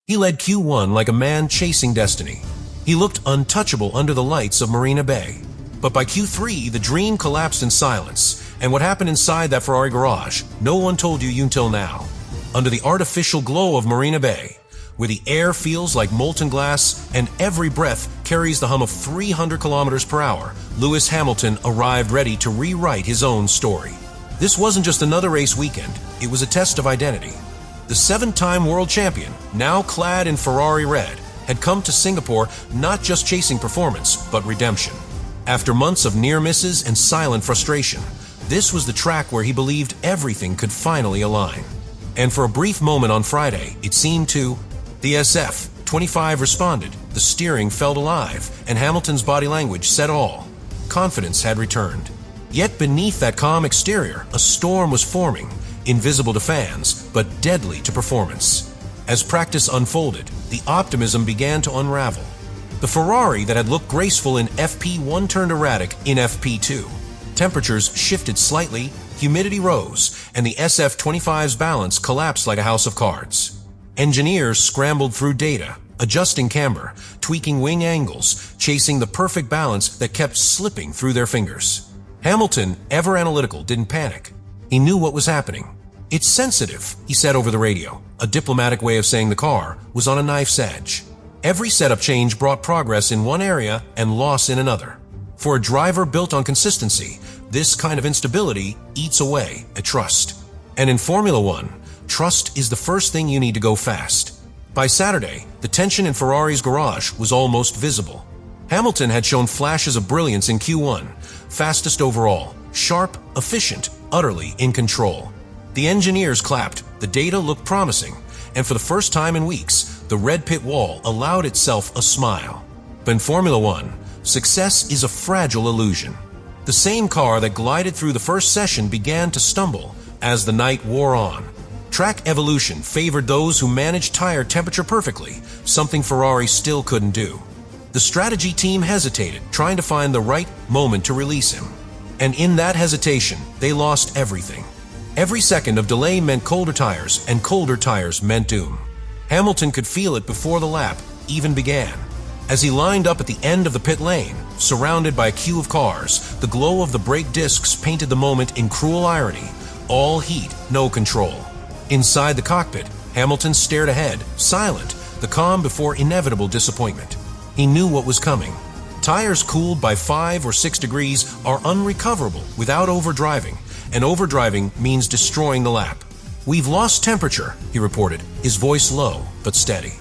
He led Q1 like a man chasing destiny. He looked untouchable under the lights of Marina Bay. But by Q3, the dream collapsed in silence, and what happened inside that Ferrari garage, no one told you until now. Under the artificial glow of Marina Bay, where the air feels like molten glass and every breath carries the hum of 300 kilometers per hour, Lewis Hamilton arrived ready to rewrite his own story. This wasn't just another race weekend, it was a test of identity. The 7-time world champion, now clad in Ferrari red, had come to Singapore not just chasing performance, but redemption. After months of near misses and silent frustration, this was the track where he believed everything could finally align. And for a brief moment on Friday, it seemed to. The SF-25 responded, the steering felt alive, and Hamilton's body language said all. Confidence had returned. Yet beneath that calm exterior, a storm was forming, invisible to fans, but deadly to performance. As practice unfolded, the optimism began to unravel. The Ferrari that had looked graceful in FP1 turned erratic in FP2. Temperatures shifted slightly, humidity rose, and the SF-25's balance collapsed like a house of cards. Engineers scrambled through data, adjusting camber, tweaking wing angles, chasing the perfect balance that kept slipping through their fingers. Hamilton, ever analytical, didn't panic. He knew what was happening. "It's sensitive," he said over the radio, a diplomatic way of saying the car was on a knife's edge. Every setup change brought progress in one area and loss in another. For a driver built on consistency, this kind of instability eats away at trust. And in Formula One, trust is the first thing you need to go fast. By Saturday, the tension in Ferrari's garage was almost visible. Hamilton had shown flashes of brilliance in Q1, fastest overall, sharp, efficient, utterly in control. The engineers clapped, the data looked promising, and for the first time in weeks, the red pit wall allowed itself a smile. But in Formula One, success is a fragile illusion. The same car that glided through the first session began to stumble as the night wore on. Track evolution favored those who managed tire temperature perfectly, something Ferrari still couldn't do. The strategy team hesitated, trying to find the right moment to release him. And in that hesitation, they lost everything. Every second of delay meant colder tires, and colder tires meant doom. Hamilton could feel it before the lap even began. As he lined up at the end of the pit lane, surrounded by a queue of cars, the glow of the brake discs painted the moment in cruel irony. All heat, no control. Inside the cockpit, Hamilton stared ahead, silent, the calm before inevitable disappointment. He knew what was coming. Tires cooled by 5 or 6 degrees are unrecoverable without overdriving, and overdriving means destroying the lap. "We've lost temperature," he reported, his voice low but steady.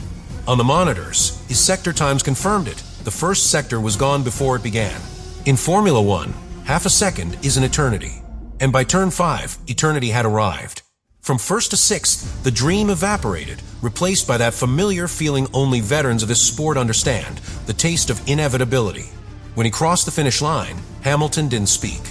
On the monitors, his sector times confirmed it. The first sector was gone before it began. In Formula One, half a second is an eternity. And by turn 5, eternity had arrived. From first to sixth, the dream evaporated, replaced by that familiar feeling only veterans of this sport understand, the taste of inevitability. When he crossed the finish line, Hamilton didn't speak.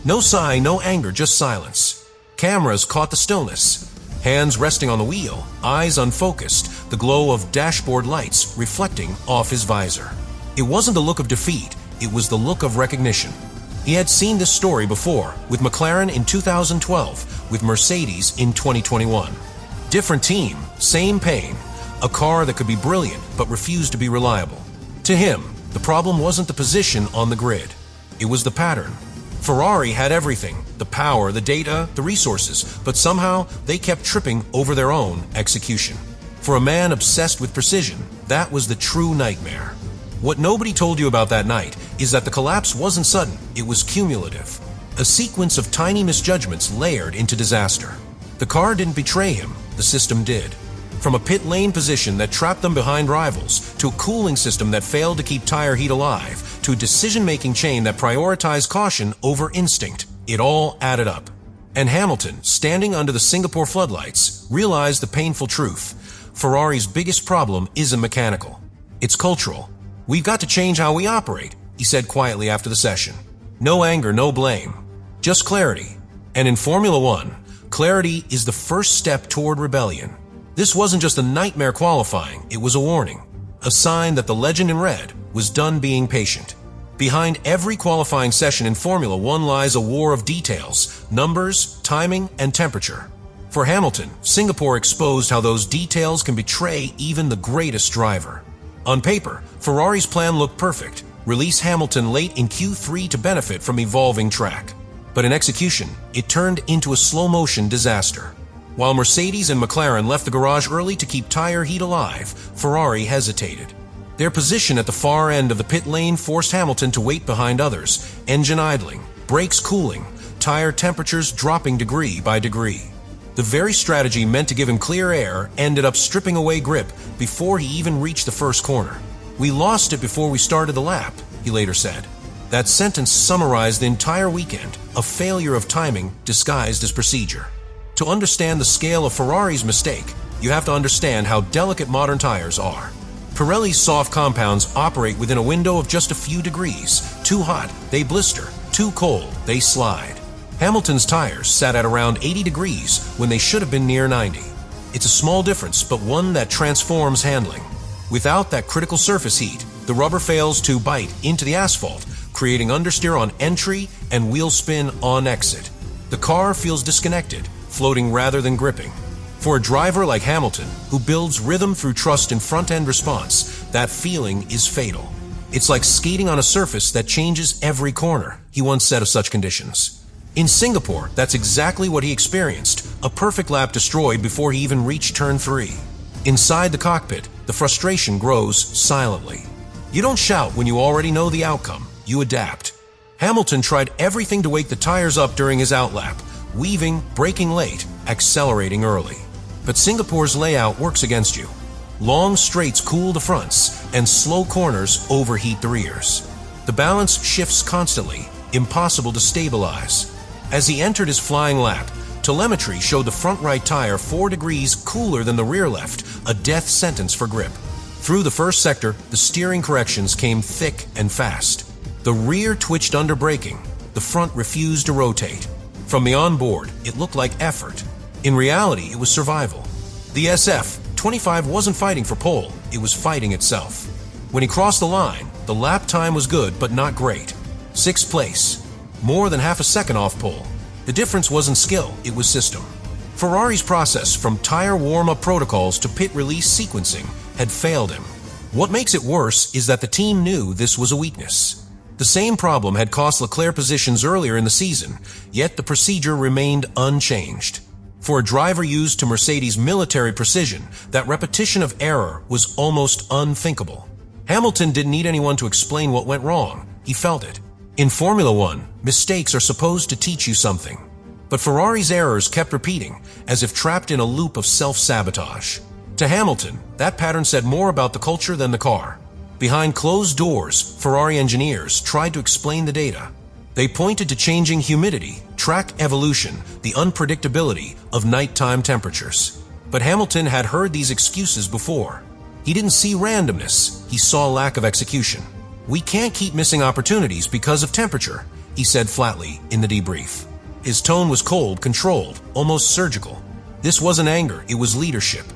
No sigh, no anger, just silence. Cameras caught the stillness. Hands resting on the wheel, eyes unfocused, the glow of dashboard lights reflecting off his visor. It wasn't the look of defeat, it was the look of recognition. He had seen this story before, with McLaren in 2012, with Mercedes in 2021. Different team, same pain. A car that could be brilliant, but refused to be reliable. To him, the problem wasn't the position on the grid. It was the pattern. Ferrari had everything, the power, the data, the resources, but somehow they kept tripping over their own execution. For a man obsessed with precision, that was the true nightmare. What nobody told you about that night is that the collapse wasn't sudden, it was cumulative. A sequence of tiny misjudgments layered into disaster. The car didn't betray him, the system did. From a pit lane position that trapped them behind rivals, to a cooling system that failed to keep tire heat alive, to a decision-making chain that prioritized caution over instinct, it all added up. And Hamilton, standing under the Singapore floodlights, realized the painful truth. Ferrari's biggest problem isn't mechanical. It's cultural. "We've got to change how we operate," he said quietly after the session. No anger, no blame. Just clarity. And in Formula One, clarity is the first step toward rebellion. This wasn't just a nightmare qualifying, it was a warning. A sign that the legend in red was done being patient. Behind every qualifying session in Formula One lies a war of details, numbers, timing, and temperature. For Hamilton, Singapore exposed how those details can betray even the greatest driver. On paper, Ferrari's plan looked perfect. Release Hamilton late in Q3 to benefit from evolving track. But in execution, it turned into a slow-motion disaster. While Mercedes and McLaren left the garage early to keep tire heat alive, Ferrari hesitated. Their position at the far end of the pit lane forced Hamilton to wait behind others, engine idling, brakes cooling, tire temperatures dropping degree by degree. The very strategy meant to give him clear air ended up stripping away grip before he even reached the first corner. "We lost it before we started the lap," he later said. That sentence summarized the entire weekend, a failure of timing disguised as procedure. To understand the scale of Ferrari's mistake, you have to understand how delicate modern tires are. Pirelli's soft compounds operate within a window of just a few degrees. Too hot, they blister. Too cold, they slide. Hamilton's tires sat at around 80 degrees when they should have been near 90. It's a small difference, but one that transforms handling. Without that critical surface heat, the rubber fails to bite into the asphalt, creating understeer on entry and wheel spin on exit. The car feels disconnected, floating rather than gripping. For a driver like Hamilton, who builds rhythm through trust in front-end response, that feeling is fatal. It's like skating on a surface that changes every corner, he once said of such conditions. In Singapore, that's exactly what he experienced, a perfect lap destroyed before he even reached turn 3. Inside the cockpit, the frustration grows silently. You don't shout when you already know the outcome, you adapt. Hamilton tried everything to wake the tires up during his outlap, weaving, braking late, accelerating early. But Singapore's layout works against you. Long straights cool the fronts, and slow corners overheat the rears. The balance shifts constantly, impossible to stabilize. As he entered his flying lap, telemetry showed the front right tire 4 degrees cooler than the rear left, a death sentence for grip. Through the first sector, the steering corrections came thick and fast. The rear twitched under braking. The front refused to rotate. From the onboard, it looked like effort. In reality, it was survival. The SF-25 wasn't fighting for pole, it was fighting itself. When he crossed the line, the lap time was good but not great. 6th place. More than half a second off pole. The difference wasn't skill, it was system. Ferrari's process, from tire warm-up protocols to pit release sequencing, had failed him. What makes it worse is that the team knew this was a weakness. The same problem had cost Leclerc positions earlier in the season, yet the procedure remained unchanged. For a driver used to Mercedes' military precision, that repetition of error was almost unthinkable. Hamilton didn't need anyone to explain what went wrong. He felt it. In Formula One, mistakes are supposed to teach you something. But Ferrari's errors kept repeating, as if trapped in a loop of self-sabotage. To Hamilton, that pattern said more about the culture than the car. Behind closed doors, Ferrari engineers tried to explain the data. They pointed to changing humidity, track evolution, the unpredictability of nighttime temperatures. But Hamilton had heard these excuses before. He didn't see randomness, he saw lack of execution. "We can't keep missing opportunities because of temperature," he said flatly in the debrief. His tone was cold, controlled, almost surgical. This wasn't anger, it was leadership.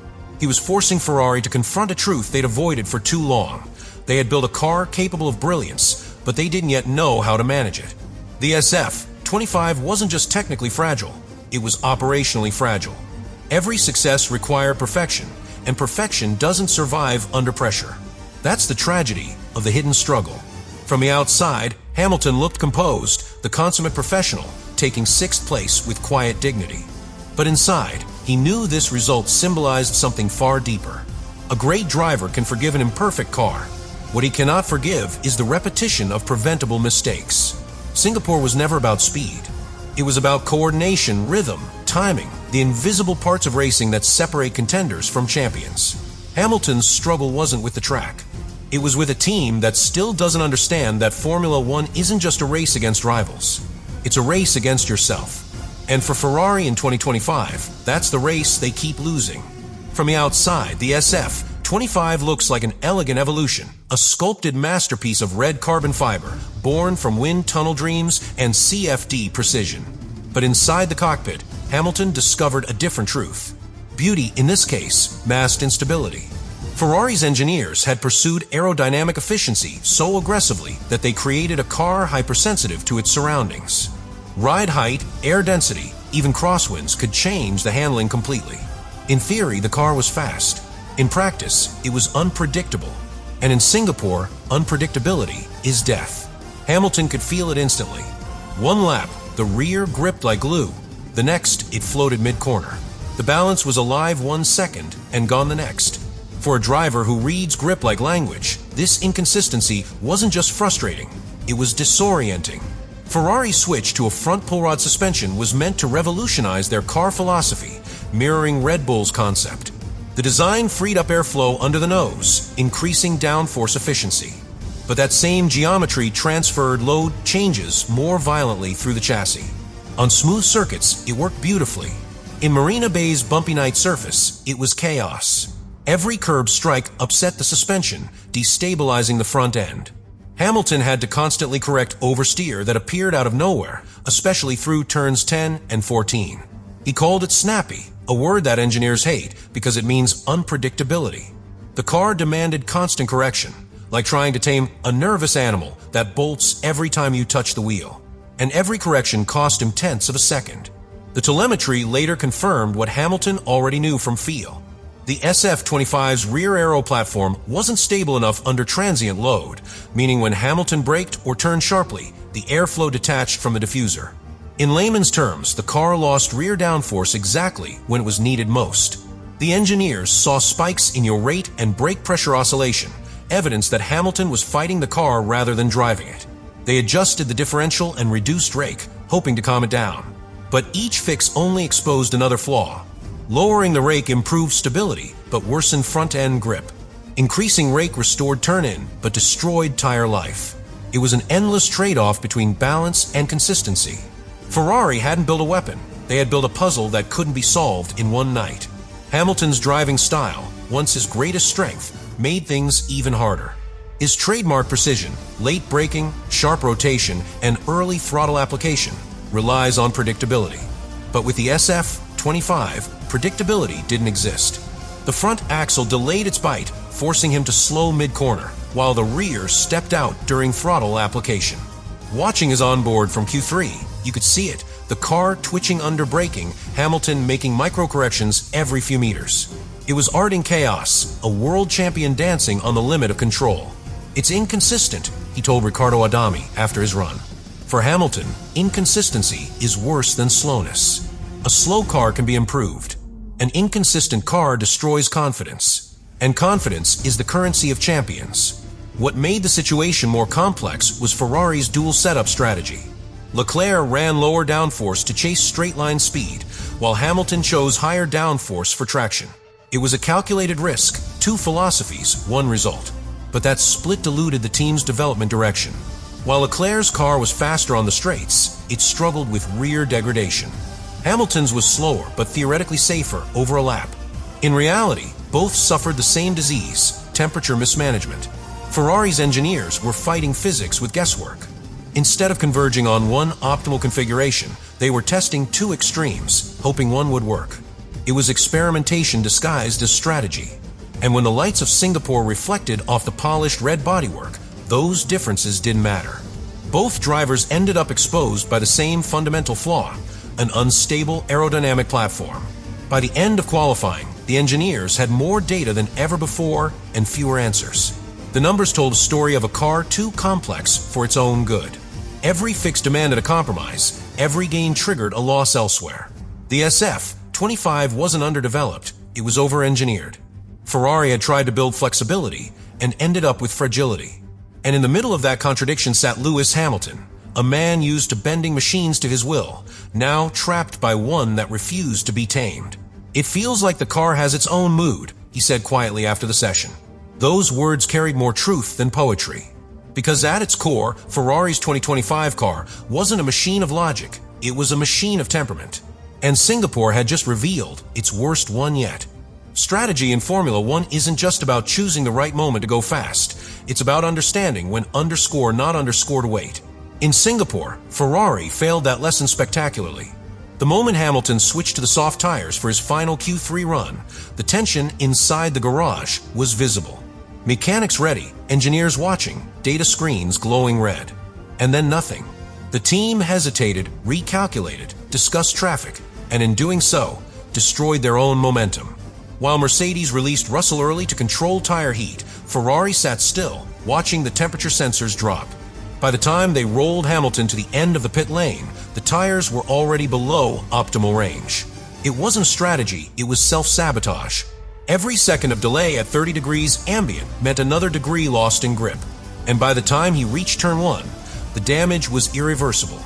He was forcing Ferrari to confront a truth they'd avoided for too long. They had built a car capable of brilliance, but they didn't yet know how to manage it. The SF-25 wasn't just technically fragile, it was operationally fragile. Every success required perfection, and perfection doesn't survive under pressure. That's the tragedy of the hidden struggle. From the outside, Hamilton looked composed, the consummate professional, taking 6th place with quiet dignity. But inside, he knew this result symbolized something far deeper. A great driver can forgive an imperfect car. What he cannot forgive is the repetition of preventable mistakes. Singapore was never about speed. It was about coordination, rhythm, timing, the invisible parts of racing that separate contenders from champions. Hamilton's struggle wasn't with the track. It was with a team that still doesn't understand that Formula One isn't just a race against rivals. It's a race against yourself. And for Ferrari in 2025, that's the race they keep losing. From the outside, the SF-25 looks like an elegant evolution, a sculpted masterpiece of red carbon fiber, born from wind tunnel dreams and CFD precision. But inside the cockpit, Hamilton discovered a different truth. Beauty, in this case, masked instability. Ferrari's engineers had pursued aerodynamic efficiency so aggressively that they created a car hypersensitive to its surroundings. Ride height, air density, Even crosswinds could change the handling completely. In theory, the car was fast. In practice, it was unpredictable. And in Singapore, unpredictability is death. Hamilton could feel it instantly. One lap, the rear gripped like glue. The next, it floated mid-corner. The balance was alive 1 second and gone the next. For a driver who reads grip like language, this inconsistency wasn't just frustrating, it was disorienting. Ferrari's switch to a front pull rod suspension was meant to revolutionize their car philosophy, mirroring Red Bull's concept. The design freed up airflow under the nose, increasing downforce efficiency. But that same geometry transferred load changes more violently through the chassis. On smooth circuits, it worked beautifully. In Marina Bay's bumpy night surface, it was chaos. Every curb strike upset the suspension, destabilizing the front end. Hamilton had to constantly correct oversteer that appeared out of nowhere, especially through turns 10 and 14. He called it snappy, a word that engineers hate because it means unpredictability. The car demanded constant correction, like trying to tame a nervous animal that bolts every time you touch the wheel. And every correction cost him tenths of a second. The telemetry later confirmed what Hamilton already knew from feel. The SF-25's rear aero platform wasn't stable enough under transient load, meaning when Hamilton braked or turned sharply, the airflow detached from the diffuser. In layman's terms, the car lost rear downforce exactly when it was needed most. The engineers saw spikes in your rate and brake pressure oscillation, evidence that Hamilton was fighting the car rather than driving it. They adjusted the differential and reduced rake, hoping to calm it down. But each fix only exposed another flaw. Lowering the rake improved stability, but worsened front-end grip. Increasing rake restored turn-in, but destroyed tire life. It was an endless trade-off between balance and consistency. Ferrari hadn't built a weapon. They had built a puzzle that couldn't be solved in one night. Hamilton's driving style, once his greatest strength, made things even harder. His trademark precision, late braking, sharp rotation, and early throttle application relies on predictability. But with the SF-25, predictability didn't exist. The front axle delayed its bite, forcing him to slow mid-corner, while the rear stepped out during throttle application. Watching his onboard from Q3, you could see it, the car twitching under braking, Hamilton making micro-corrections every few meters. It was art in chaos, a world champion dancing on the limit of control. "It's inconsistent," he told Riccardo Adami after his run. For Hamilton, inconsistency is worse than slowness. A slow car can be improved. An inconsistent car destroys confidence. And confidence is the currency of champions. What made the situation more complex was Ferrari's dual setup strategy. Leclerc ran lower downforce to chase straight-line speed, while Hamilton chose higher downforce for traction. It was a calculated risk, 2 philosophies, 1 result. But that split diluted the team's development direction. While Leclerc's car was faster on the straights, it struggled with rear degradation. Hamilton's was slower, but theoretically safer over a lap. In reality, both suffered the same disease, temperature mismanagement. Ferrari's engineers were fighting physics with guesswork. Instead of converging on one optimal configuration, they were testing 2 extremes, hoping one would work. It was experimentation disguised as strategy. And when the lights of Singapore reflected off the polished red bodywork, those differences didn't matter. Both drivers ended up exposed by the same fundamental flaw, an unstable aerodynamic platform. By the end of qualifying, the engineers had more data than ever before and fewer answers. The numbers told a story of a car too complex for its own good. Every fix demanded a compromise. Every gain triggered a loss elsewhere. The SF-25 wasn't underdeveloped, it was over-engineered. Ferrari had tried to build flexibility and ended up with fragility. And in the middle of that contradiction sat Lewis Hamilton, a man used to bending machines to his will, now trapped by one that refused to be tamed. "It feels like the car has its own mood," he said quietly after the session. Those words carried more truth than poetry. Because at its core, Ferrari's 2025 car wasn't a machine of logic, it was a machine of temperament. And Singapore had just revealed its worst one yet. Strategy in Formula One isn't just about choosing the right moment to go fast. It's about understanding when underscore not underscore to wait. In Singapore, Ferrari failed that lesson spectacularly. The moment Hamilton switched to the soft tires for his final Q3 run, the tension inside the garage was visible. Mechanics ready, engineers watching, data screens glowing red. And then nothing. The team hesitated, recalculated, discussed traffic, and in doing so, destroyed their own momentum. While Mercedes released Russell early to control tire heat, Ferrari sat still, watching the temperature sensors drop. By the time they rolled Hamilton to the end of the pit lane, the tires were already below optimal range. It wasn't strategy, it was self-sabotage. Every second of delay at 30 degrees ambient meant another degree lost in grip. And by the time he reached turn 1, the damage was irreversible.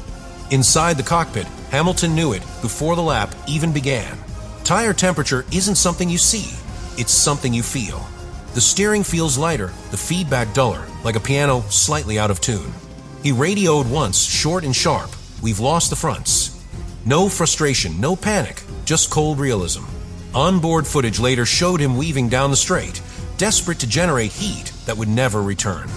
Inside the cockpit, Hamilton knew it before the lap even began. Tire temperature isn't something you see, it's something you feel. The steering feels lighter, the feedback duller, like a piano slightly out of tune. He radioed once, short and sharp, "We've lost the fronts." No frustration, no panic, just cold realism. Onboard footage later showed him weaving down the straight, desperate to generate heat that would never return.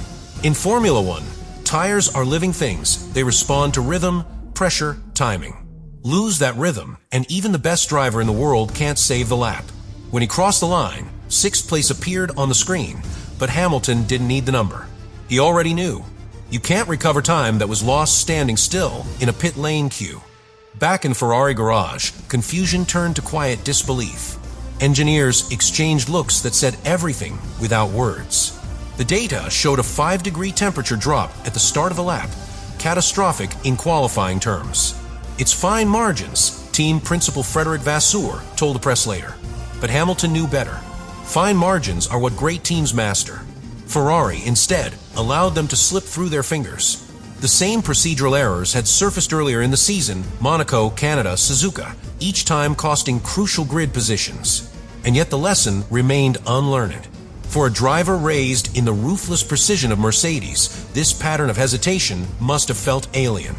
In Formula One, tires are living things. They respond to rhythm, pressure, timing. Lose that rhythm, and even the best driver in the world can't save the lap. When he crossed the line, 6th place appeared on the screen, but Hamilton didn't need the number. He already knew. You can't recover time that was lost standing still in a pit lane queue. Back in Ferrari garage, confusion turned to quiet disbelief. Engineers exchanged looks that said everything without words. The data showed a 5-degree temperature drop at the start of the lap, catastrophic in qualifying terms. "It's fine margins," team principal Frederick Vasseur told the press later. But Hamilton knew better. Fine margins are what great teams master. Ferrari, instead, allowed them to slip through their fingers. The same procedural errors had surfaced earlier in the season, Monaco, Canada, Suzuka, each time costing crucial grid positions. And yet the lesson remained unlearned. For a driver raised in the ruthless precision of Mercedes, this pattern of hesitation must have felt alien.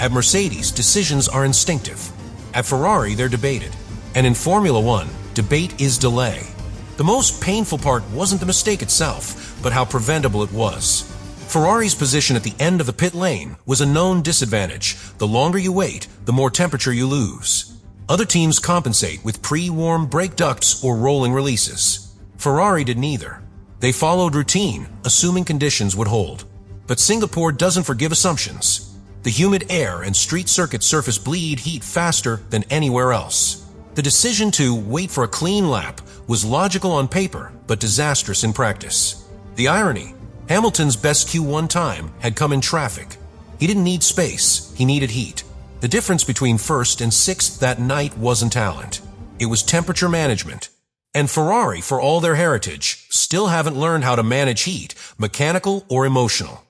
At Mercedes, decisions are instinctive. At Ferrari, they're debated. And in Formula One, debate is delay. The most painful part wasn't the mistake itself, but how preventable it was. Ferrari's position at the end of the pit lane was a known disadvantage. The longer you wait, the more temperature you lose. Other teams compensate with pre-warm brake ducts or rolling releases. Ferrari did neither. They followed routine, assuming conditions would hold. But Singapore doesn't forgive assumptions. The humid air and street circuit surface bleed heat faster than anywhere else. The decision to wait for a clean lap was logical on paper, but disastrous in practice. The irony, Hamilton's best Q1 time had come in traffic. He didn't need space, he needed heat. The difference between 1st and 6th that night wasn't talent. It was temperature management. And Ferrari, for all their heritage, still haven't learned how to manage heat, mechanical or emotional.